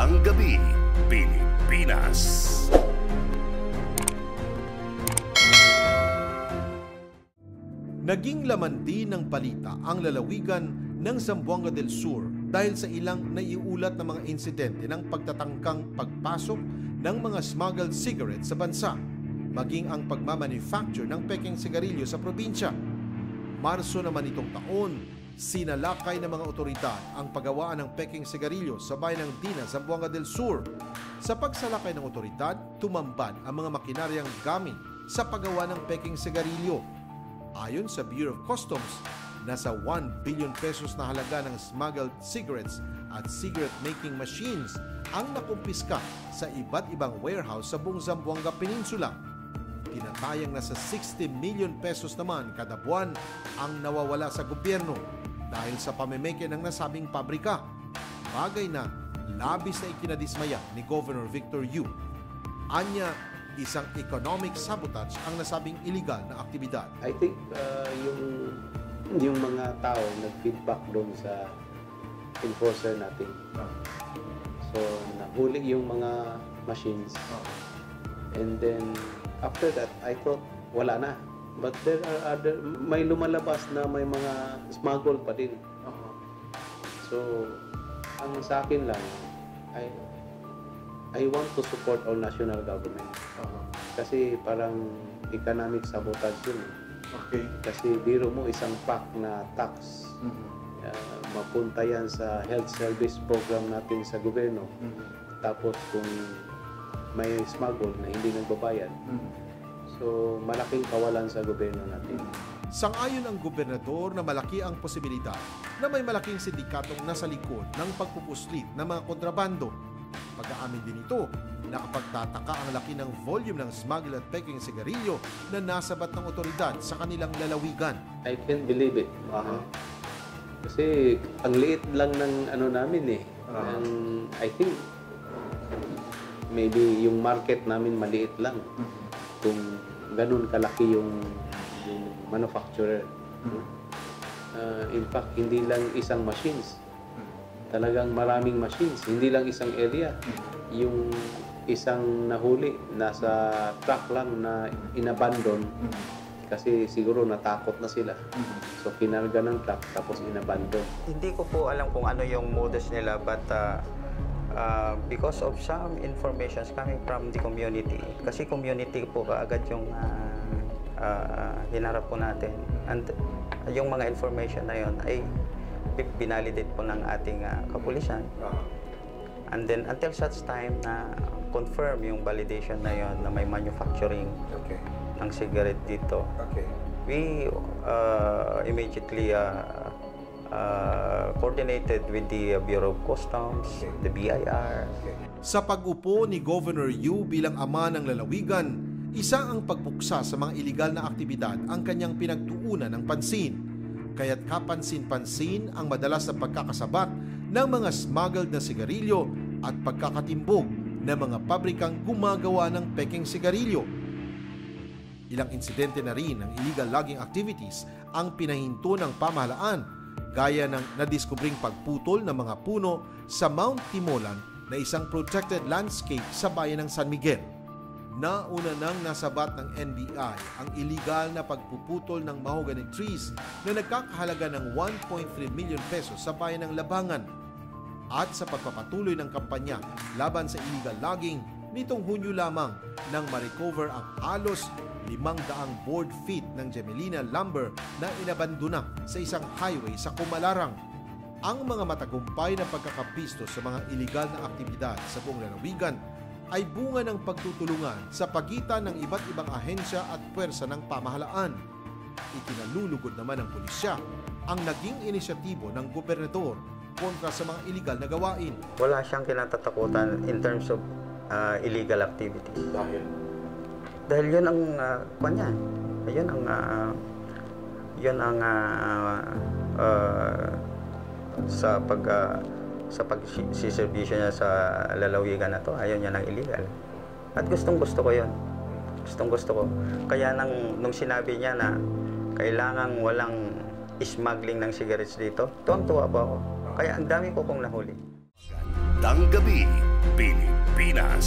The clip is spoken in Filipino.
Isang Gabi, Pilipinas. Naging laman din ng balita ang lalawigan ng Zamboanga del Sur dahil sa ilang naiulat na mga insidente ng pagtatangkang pagpasok ng mga smuggled cigarettes sa bansa, maging ang pagmamanufacture ng pekeng sigarilyo sa probinsya. Marso naman itong taon, sinalakay ng mga otoridad ang paggawaan ng pekeng sigarilyo sa bayan ng Dina, Zamboanga del Sur. Sa pagsalakay ng otoridad, tumambad ang mga makinaryang gamit sa paggawa ng pekeng sigarilyo. Ayon sa Bureau of Customs, nasa 1 billion pesos na halaga ng smuggled cigarettes at cigarette-making machines ang nakumpiska sa iba't ibang warehouse sa buong Zamboanga Peninsula. Tinatayang nasa 60 million pesos naman kada buwan ang nawawala sa gobyerno dahil sa pamemeke ng nasabing pabrika. Bagay na labis na ikinadismaya ni Governor Victor Yu. Anya, isang economic sabotage ang nasabing illegal na aktibidad. I think yung mga tao nag-feedback doon sa enforcer natin. So, nahuli yung mga machines. And then, after that, I thought, wala na. But there are may lumalabas na may mga smuggle pa din. So, ang sa akin lang, I want to support our national government. Kasi parang economic sabotage yun. Okay. Kasi biro mo isang pack na tax. Mapunta yan sa health service program natin sa gobyerno. Tapos kung may smuggle na hindi nagbabayad, so malaking kawalan sa gobyerno natin. Sang-ayon ang gobernador na malaki ang posibilidad na may malaking sindikatong nasa likod ng pagpupuslit ng mga kontrabando. Pag-aamin din ito, nakapagtataka ang laki ng volume ng smuggled at pekeng sigarilyo na nasabat ng otoridad sa kanilang lalawigan. I can't believe it. Kasi ang liit lang ng ano namin eh. I think maybe yung market namin maliit lang. Kung ganun kalaki yung manufacturer. In fact, hindi lang isang machines. Talagang maraming machines. Hindi lang isang area. Yung isang nahuli, nasa truck lang na inabandon. Kasi siguro natakot na sila. So, kinarga ng truck tapos inabandon. Hindi ko po alam kung ano yung modus nila, but because of some informations coming from the community, kasi community po kaagad yung hinarap po natin. And yung mga information na yun ay binalidate po ng ating kapulisan. And then until such time na confirm yung validation na yun na may manufacturing ng cigarette dito, we immediately coordinated with the Bureau of Customs, the BIR. Sa pag-upo ni Governor Yu bilang ama ng lalawigan, isa ang pagbuksa sa mga iligal na aktibidad ang kanyang pinagtuunan ng pansin. Kaya't kapansin-pansin ang madalas na pagkakasabat ng mga smuggled na sigarilyo at pagkakatimbog ng mga pabrikang gumagawa ng pekeng sigarilyo. Ilang insidente na rin ng illegal logging activities ang pinahinto ng pamahalaan, gaya ng nadiskubring pagputol ng mga puno sa Mount Timolan na isang protected landscape sa bayan ng San Miguel. Nauna nang nasabat ng NBI ang illegal na pagpuputol ng mahogany trees na nagkakahalaga ng 1.3 million pesos sa bayan ng Labangan. At sa pagpapatuloy ng kampanya laban sa illegal logging, nitong Hunyo lamang nang ma-recover ang halos 500 board feet ng Gemelina lumber na inabandona sa isang highway sa Kumalarang. Ang mga matagumpay na pagkakapisto sa mga iligal na aktibidad sa buong lalawigan ay bunga ng pagtutulungan sa pagitan ng iba't ibang ahensya at puwersa ng pamahalaan. Ikinalulugod naman ng pulisya ang naging inisyatibo ng gobernador kontra sa mga iligal na gawain. Wala siyang kinatatakutan in terms of illegal activities. Dahil yun ang kanya. Yun ang sa pagsiservisyo niya sa lalawigan na to, ayaw niya ng illegal. At gustong-gusto ko yun. Gustong-gusto ko. Kaya nung sinabi niya na kailangan walang smuggling ng cigarettes dito, tuwang-tuwa po ako. Kaya ang dami ko pong nahuli. Magandang gabi, Pilipinas.